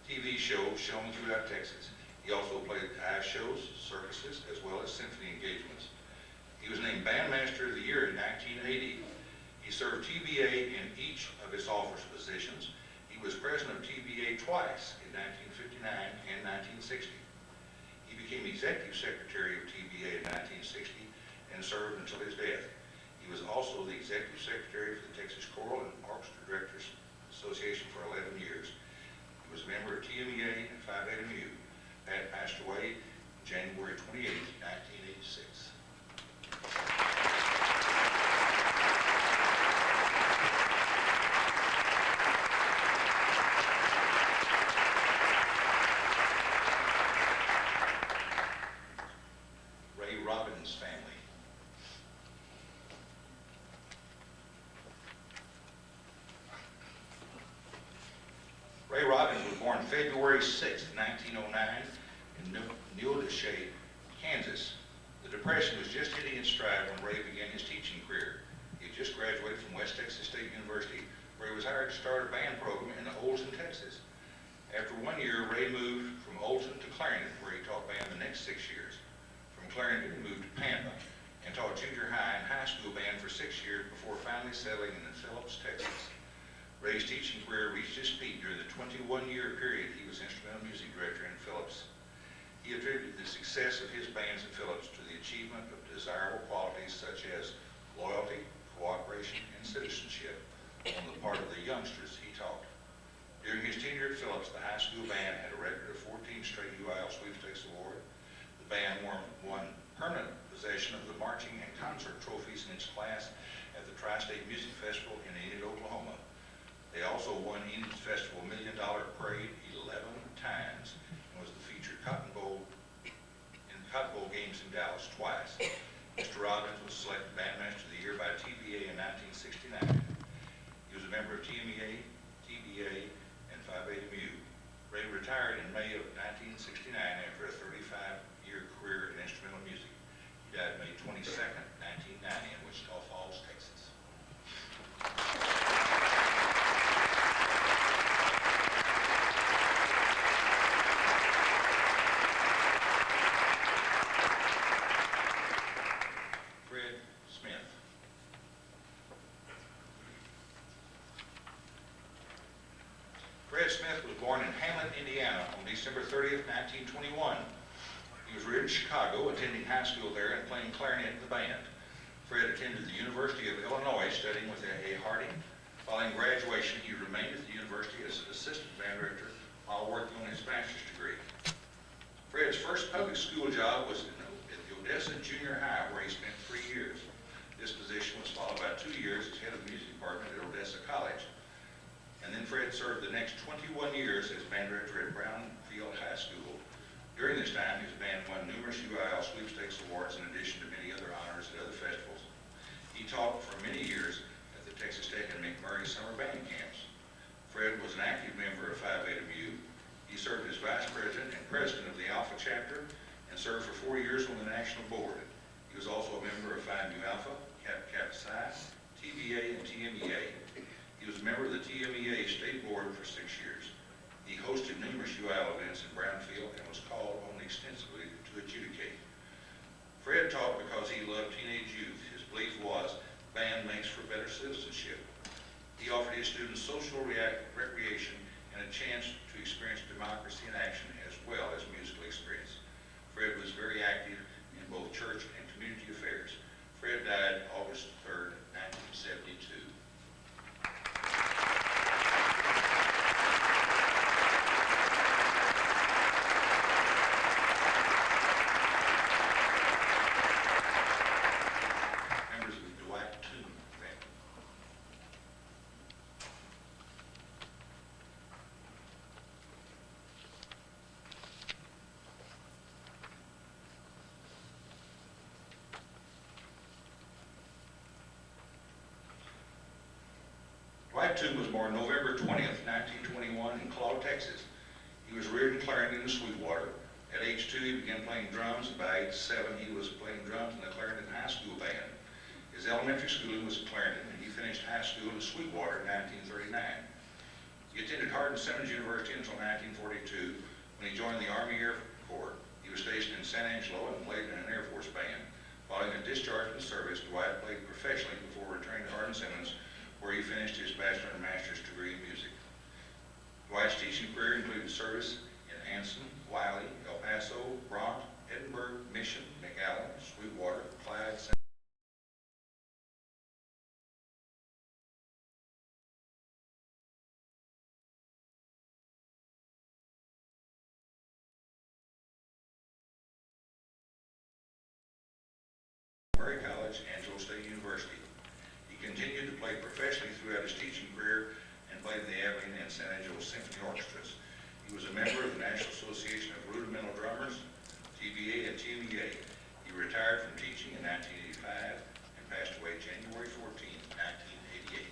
TV show shown throughout Texas. He also played eye shows, circuses, as well as symphony engagements. He was named Bandmaster of the Year in 1980. He served TBA in each of its office positions. He was president of TBA twice in 1959 and 1960. He became executive secretary of TBA in 1960 and served until his death. He was also the executive secretary for the Texas Choral and Orchestra Directors Association for 11 years. He was a member of TMEA and Phi Beta Mu. Pat passed away January 28, 1986. Ray Robbins' family. Ray Robbins was born February 6, 1909 in Neodesha, Kansas. The Depression was just hitting its stride when Ray began his teaching career. He had just graduated from West Texas State University, where he was hired to start a band program in Olson, Texas. After 1 year, Ray moved from Olson to Clarendon, where he taught band the next 6 years. From Clarendon, he moved to Pampa and taught junior high and high school band for 6 years before finally settling in Phillips, Texas. Ray's teaching career reached its peak during the 21-year period he was instrumental music director in Phillips. He attributed the success of his bands at Phillips to the achievement of desirable qualities such as loyalty, cooperation, and citizenship on the part of the youngsters he taught. During his tenure at Phillips, the high school band had a record of 14 straight UIL Sweepstakes Award. The band won permanent possession of the marching and concert trophies in its class at the Tri-State Music Festival in Enid, Oklahoma. They also won Enid's Festival $1 Million Parade 11 times and was the featured Cotton Bowl games in Dallas twice. Mr. Robbins was selected Bandmaster of the Year by TBA in 1969. He was a member of TMEA, TBA, and Phi Beta Mu. Ray retired in May of 1969 after a 35-year career in instrumental music. He died May 22nd, 1990 in Wichita Falls, Texas. Fred Smith. Fred Smith was born in Hamlet, Indiana on December 30th, 1921. He was reared in Chicago, attending high school there and playing clarinet in the band. Fred attended the University of Illinois, studying with A. Harding. Following graduation, he remained at the university as an assistant band director while working on his master's degree. Fred's first public school job was at the Odessa Junior High, where he spent 3 years. This position was followed by 2 years as head of the music department at Odessa College. And then Fred served the next 21 years as band director at Brownfield High School. During this time, his band won numerous UIL Sweepstakes Awards in addition to many other honors at other festivals. He taught for many years at the Texas Tech and McMurray summer band camps. Fred was an active member of Phi Beta Mu. He served as vice president and president of the Alpha chapter and served for 4 years on the national board. He was also a member of Phi Mu Alpha, Kappa Psi, TBA, and TMEA. He was a member of the TMEA state board for 6 years. He hosted numerous UIL events in Brownfield and was called on extensively to adjudicate. Fred taught because he loved teenage youth. His belief was band makes for better citizenship. He offered his students social recreation and a chance to experience democracy in action as well as musical experience. Fred was very active in both church and community affairs. Fred died August 3rd, 1972. Clyde Toon was born November 20th, 1921 in Claw, Texas. He was reared in Clarendon and Sweetwater. At age 2, he began playing drums, and by age 7, he was playing drums in the Clarendon High School band. His elementary schooling was at Clarendon, and he finished high school in Sweetwater in 1939. He attended Hardin Simmons University until 1942, when he joined the Army Air Corps. He was stationed in San Angelo and played in an Air Force band. Following a discharge from service, Dwight played professionally before returning to Hardin Simmons, where he finished his bachelor and master's degree in music. Dwight's teaching career included service in Anson, Wiley, El Paso, Bronte, Edinburgh, Mission, McAllen, Sweetwater, Clyde, Murray College, Angelo State University. He continued to play professionally throughout his teaching career and played in the Abilene and San Angelo Symphony Orchestras. He was a member of the National Association of Rudimental Drummers, TVA and TMEA. He retired from teaching in 1985 and passed away January 14, 1988.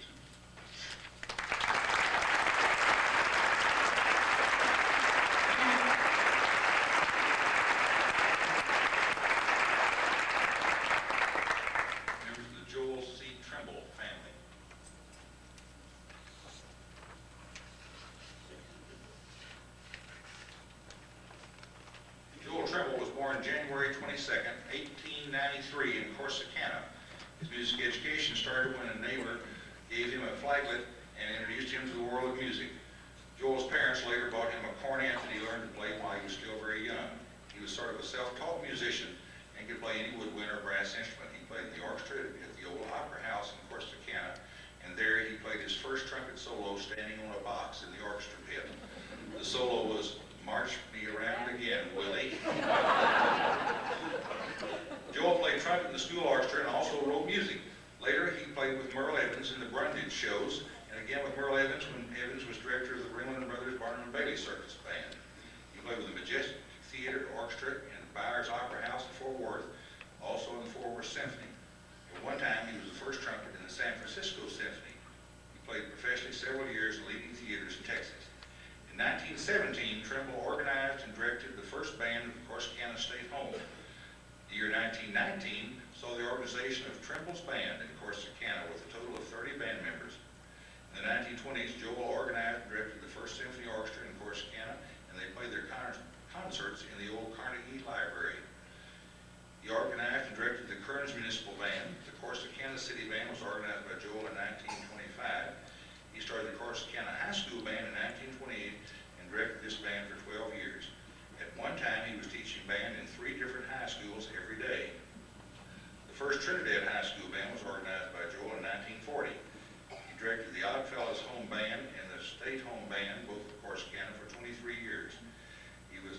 Members of the Joel C. Trimble family. Joel Trimble was born January 22nd, 1893 in Corsicana. His music education started when a neighbor gave him a flaglet and introduced him to the world of music. Joel's parents later bought him a cornet that he learned to play while he was still very young. He was sort of a self-taught musician and could play any woodwind or brass instrument. He played in the orchestra at the old Opera House in Corsicana, and there he played his first trumpet solo standing on a box in the orchestra pit. The solo was "March Me Around Again, Willie." Joel played trumpet in the school orchestra and also wrote music. Later, he played with Merle Evans in the Brundage shows, and again with Merle Evans when Evans was director of the Ringling Brothers Barnum and Bailey Circus Band. He played with the Majestic Theater Orchestra and Byers Opera House in Fort Worth, also in the Fort Worth Symphony. At one time, he was the first trumpet in the San Francisco Symphony. He played professionally several years in leading theaters in Texas. In 1917, Trimble organized and directed the first band of the Corsicana State Home. The year 1919 saw the organization of Trimble's band in Corsicana with a total of 30 band members. In the 1920s, Joel organized and directed the first symphony orchestra in Corsicana, and they played their concerts in the old Carnegie Library. He organized and directed the Kearns Municipal Band. The Corsicana City Band was organized by Joel in 1925. He started the Corsicana High School Band in 1928 and directed this band for 12 years. At one time, he was teaching band in 3 different high schools every day. The first Trinidad High School Band was organized by Joel in 1940. He directed the Oddfellows Home Band and the State Home Band, both of Corsicana, for 23 years. He was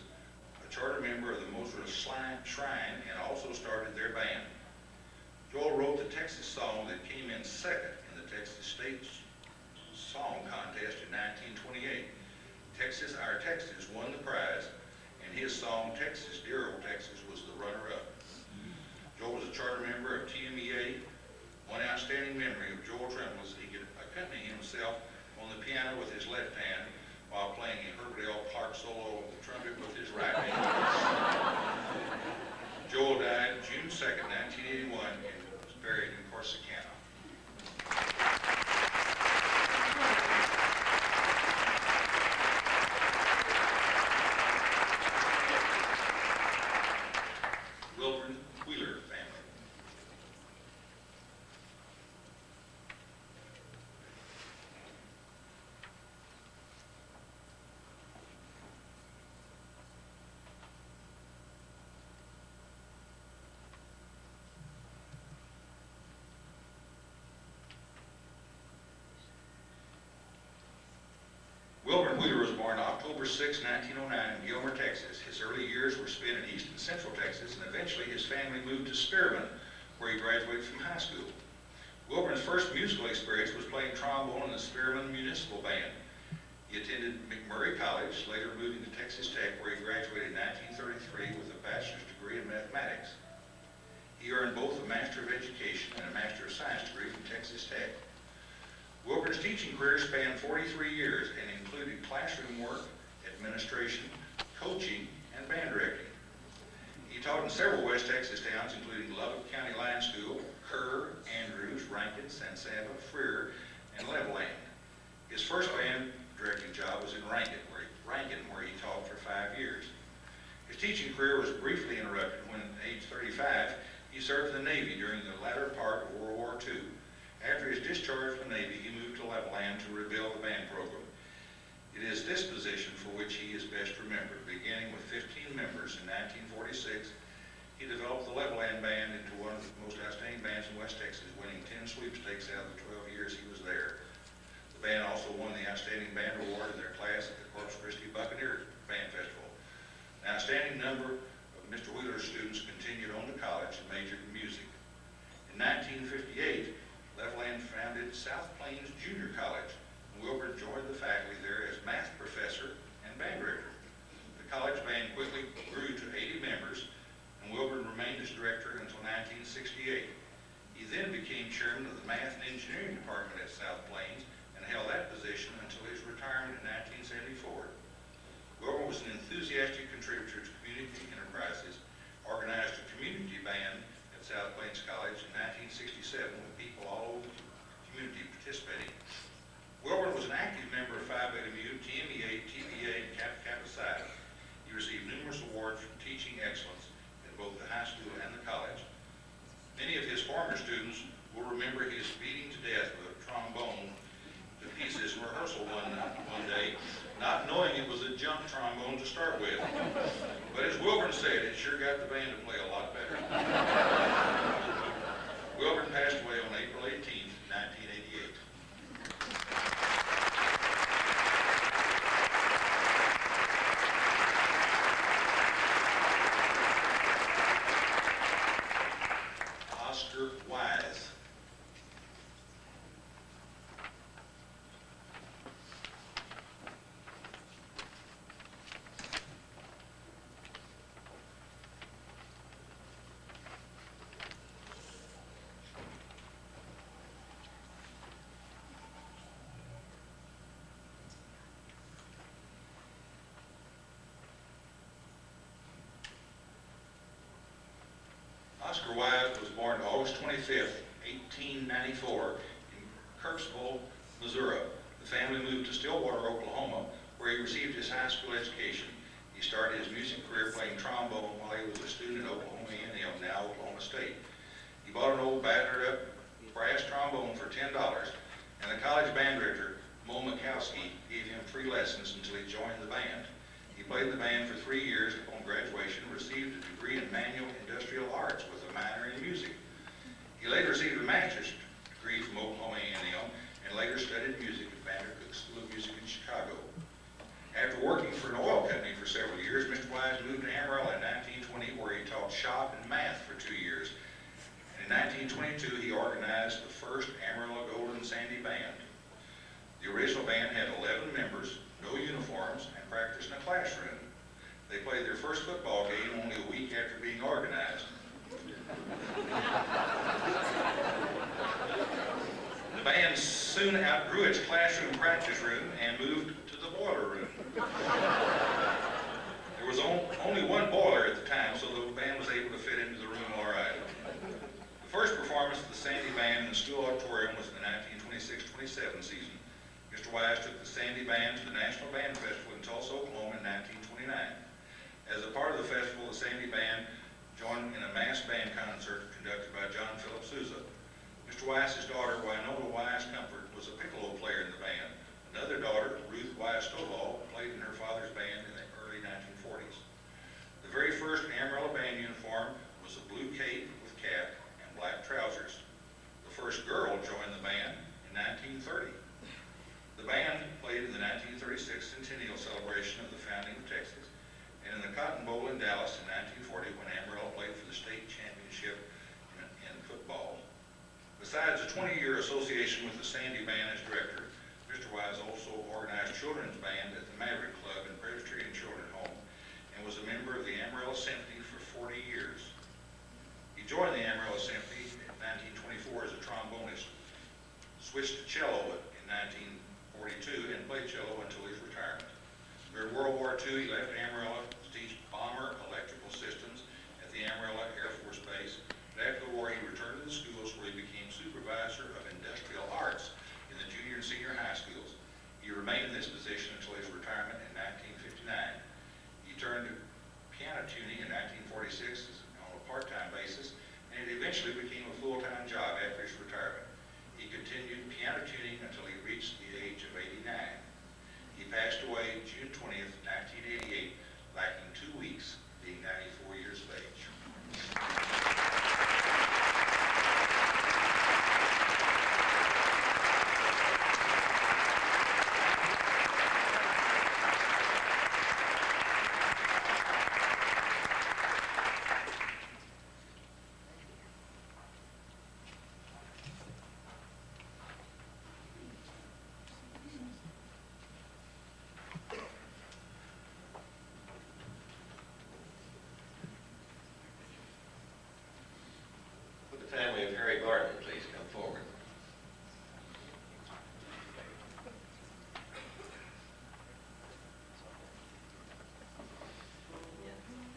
a charter member of the Mozart Shrine and also started their band. Joel wrote the Texas song that came in second in the Texas State Song Contest in 1928. Texas, Our Texas won the prize, and his song, Texas, Dear Old Texas, was the runner-up. Joel was a charter member of TMEA. One outstanding memory of Joel Trimble is that he could accompany himself on the piano with his left hand while playing a Herbert L. Clark solo on the trumpet with his right hand. Joel died June 2nd, 1981, and was buried in Corsicana. Wilburn Wheeler family. Wilburn Wheeler was born October 6, 1909 in Gilmer, Texas. His early years were spent in East and Central Texas, and eventually his family moved to Spearman, where he graduated from high school. Wilburn's first musical experience was playing trombone in the Spearman Municipal Band. He attended McMurray College, later moving to Texas Tech, where he graduated in 1933 with a bachelor's degree in mathematics. He earned both a Master of Education and a Master of Science degree from Texas Tech. Wilburn's teaching career spanned 43 years and included classroom work, administration, coaching, and band directing. He taught in several West Texas towns, including Lubbock County Line School, Kerr, Andrews, Rankin, San Saba, Freer, and Levelland. His first band directing job was in Rankin, where he taught for 5 years. His teaching career was briefly interrupted when, at age 35, he served in the Navy during the latter part of World War II. After his discharge from the Navy, he moved to Levelland to rebuild the band program. It is this position for which he is best remembered. Beginning with 15 members in 1946, he developed the Levelland Band into one of the most outstanding bands in West Texas, winning 10 sweepstakes out of the 12 years he was there. The band also won the Outstanding Band Award in their class at the Corpus Christi Buccaneer Band Festival. An outstanding number of Mr. Wheeler's students continued on to college and majored in music. In 1958, Levelland founded South Plains Junior College, and Wilbur joined the faculty there as math professor and band director. The college band quickly grew to 80 members, and Wilbur remained as director until 1968. He then became chairman of the Math and Engineering Department at South Plains and held that position until his retirement in 1974. Wilbur was an enthusiastic contributor to community enterprises, organized a community band at South Plains College in 1967 with people all over the community participating. Wilbur was an active member of Phi Beta Mu, TMEA, TPA, and Kappa Kappa Psi. He received numerous awards for teaching excellence at both the high school and the college. Many of his former students will remember his beating to death with a trombone to pieces in rehearsal one day, not knowing it was a junk trombone to start with. But as Wilburn said, it sure got the band to play a lot better. Wilburn passed away on April 18th, 1988. Oscar Wise. Oscar Wise was born August 25th, 1894 in Kirksville, Missouri. The family moved to Stillwater, Oklahoma, where he received his high school education. He started his music career playing trombone while he was a student at Oklahoma A&M, now Oklahoma State. He bought an old battered up brass trombone for $10, and the college band director, Mo Mikowski, gave him free lessons until he joined the band. He played in the band for 3 years. Upon graduation, received a degree in manual industrial arts with a minor in music. He later received a master's degree from Oklahoma A&M and later studied music at Vanderbilt School of Music in Chicago. After working for an oil company for several years, Mr. Wise moved to Amarillo in 1920, where he taught shop and math for 2 years. And in 1922, he organized the first Amarillo Golden Sandy Band. The original band had 11 members, no uniforms, and practiced in a classroom. They played their first football game only a week after being organized. The band soon outgrew its classroom practice room and moved to the boiler room. There was only one boiler at the time, so the band was able to fit into the room all right. The first performance of the Sandy Band in the school auditorium was in the 1926-27 season. Mr. Wise took the Sandy Band to the National Band Festival in Tulsa, Oklahoma in 1929. As a part of the festival, the Sandy Band joined in a mass band concert conducted by John Philip Sousa. Mr. Wise's daughter, Winona Wise Comfort, was a piccolo player in the band. Another daughter, Ruth Wise Stovall, played in her father's band in the early 1940s. The very first Amarillo band uniform was a blue cape with cap and black trousers. The first girl joined the band in 1930. The band played in the 1936 centennial celebration of the founding of Texas and in the Cotton Bowl in Dallas in 1940 when Amarillo played for the state championship in football. Besides a 20-year association with the Sandy Band as director, Mr. Wise also organized children's band at the Maverick Club and Presbyterian Children's Home and was a member of the Amarillo Symphony for 40 years. He joined the Amarillo Symphony in 1924 as a trombonist. switched to cello in 1942 and played cello until his retirement. During World War II, he left Amarillo to teach bomber electrical systems at the Amarillo Air Force Base. But after the war, he returned to the schools where he became supervisor of industrial arts in the junior and senior high schools. He remained in this position until his retirement in 1959. He turned to piano tuning in 1946 on a part-time basis, and it eventually became a full-time job after his retirement. He continued piano tuning until he reached the age of 89. He passed away June 20th, 1988, lacking 2 weeks, being 94 years of age. Would the family of Harry Barton please come forward?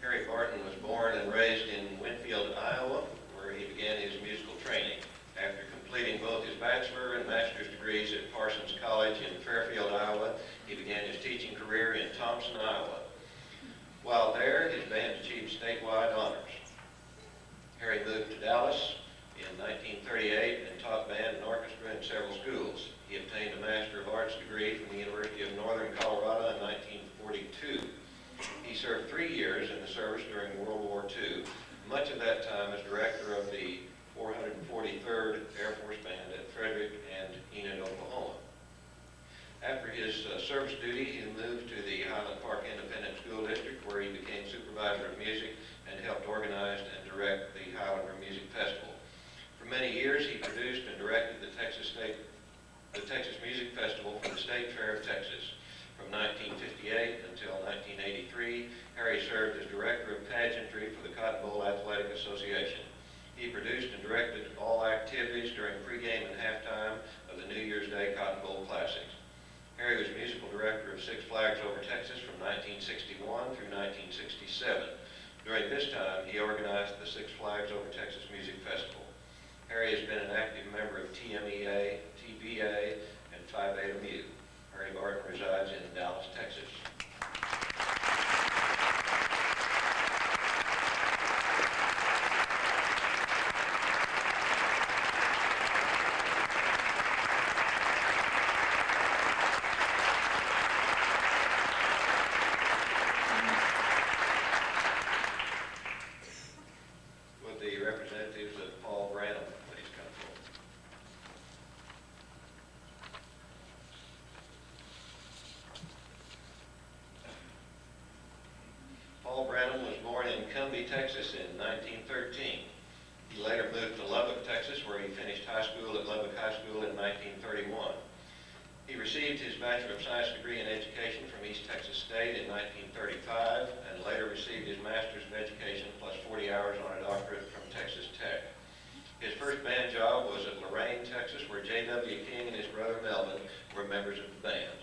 Harry Barton was born and raised in Winfield, Iowa, where he began his musical training. After completing both his bachelor and master's degrees at Parsons College in Fairfield, Iowa, he began his teaching career in Thompson, Iowa. While there, his band achieved statewide honors. Harry moved to Dallas in 1938 and taught band and orchestra in several schools. He obtained a Master of Arts degree from the University of Northern Colorado in 1942. He served 3 years in the service during World War II, much of that time as director of the 443rd Air Force Band at Frederick and Enid, Oklahoma. After his service duty, he moved to the Highland Park Independent School District, where he became supervisor of music and helped organize and direct the Highlander Music Festival. For many years, he produced and directed the Texas Music Festival for the State Fair of Texas. From 1958 until 1983, Harry served as director of pageantry for the Cotton Bowl Athletic Association. He produced and directed all activities during pregame and halftime of the New Year's Day Cotton Bowl Classics. Harry was musical director of Six Flags Over Texas from 1961 through 1967. During this time, he organized the Six Flags Over Texas Music Festival. Harry has been an active member of TMEA, TBA, and Phi Beta Mu. Harry Barton resides in Dallas, Texas. Would the representatives of Paul Branham please come forward? Paul Branham was born in Cumbie, Texas in 1913. He later moved to Lubbock, Texas, where he finished high school at Lubbock High School in 1931. He received his Bachelor of Science degree in Education from East Texas State in 1935 and later received his Master's of Education plus 40 hours on a doctorate from Texas Tech. His first band job was at Lorain, Texas, where J.W. King and his brother Melvin were members of the band.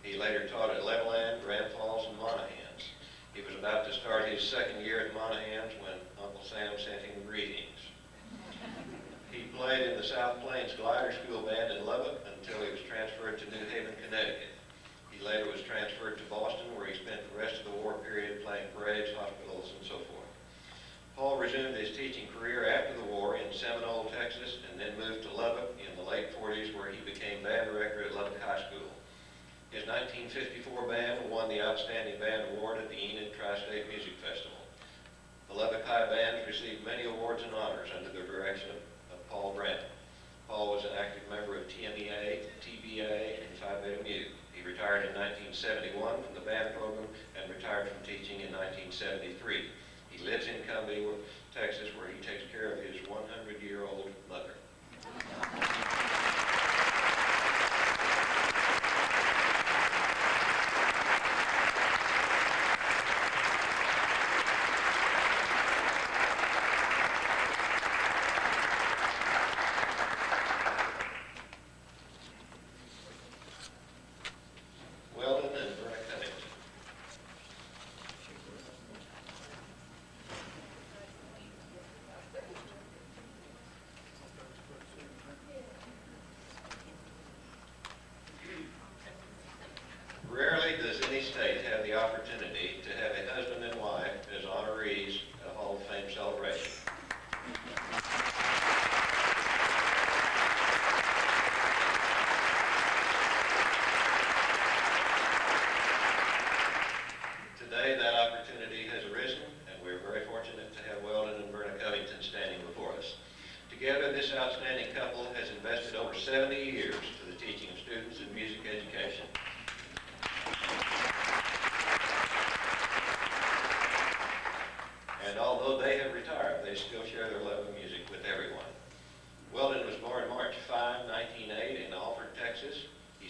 He later taught at Levelland, Grand Falls, and Monahans. He was about to start his second year at Monahans when Uncle Sam sent him greetings. He played in the South Plains Glider School Band in Lubbock until he was transferred to New Haven, Connecticut. He later was transferred to Boston, where he spent the rest of the war period playing parades, hospitals, and so forth. Paul resumed his teaching career after the war in Seminole, Texas, and then moved to Lubbock in the late 40s, where he became band director at Lubbock High School. His 1954 band won the Outstanding Band Award at the Enid Tri-State Music Festival. The Lubbock High Bands received many awards and honors under the direction of Paul Branham. Paul was an active member of TMEA, TBA, and Phi Beta Mu. He retired in 1971 from the band program and retired from teaching in 1973. He lives in Cumbie, Texas, where he takes care of his 100-year-old mother.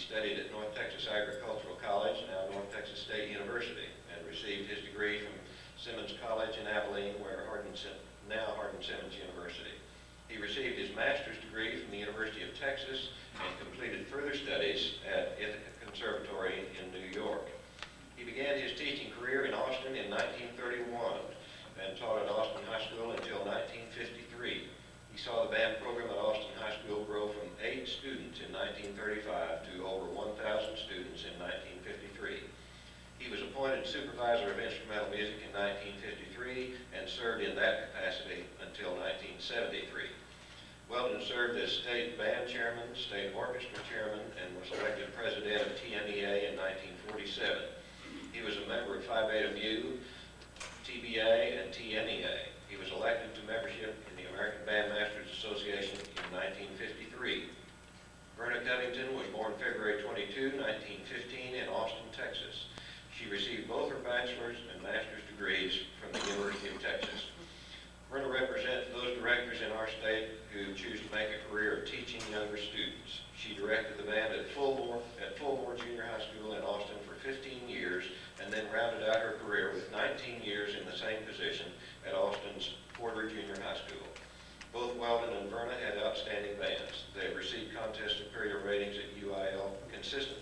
studied at North Texas Agricultural College, now North Texas State University, and received his degree from Simmons College in Abilene, now Hardin-Simmons University. He received his master's degree from the University of Texas and completed further studies at Ithaca Conservatory in New York. He began his teaching career in Austin in 1931 and taught at Austin High School until 1953. He saw the band program at Austin High School grow from 8 students in 1935 to over 1,000 students in 1953. He was appointed supervisor of instrumental music in 1953 and served in that capacity until 1973. Weldon served as state band chairman, state orchestra chairman, and was elected president of TMEA in 1947. He was a member of Phi Beta Mu, TBA, and TNEA. He was elected to membership in the American Bandmasters Association in 1953. Verna Covington was born February 22, 1915 in Austin, Texas. She received both her bachelor's and master's degrees from the University of Texas. Verna represents those directors in our state who choose to make a career of teaching younger students. She directed the band at Fulmore Junior High School in Austin for 15 years and then rounded out her career with 19 years in the same position at Austin's Porter Junior High School. Both Weldon and Verna had outstanding bands. They have received contest superior ratings at UIL consistently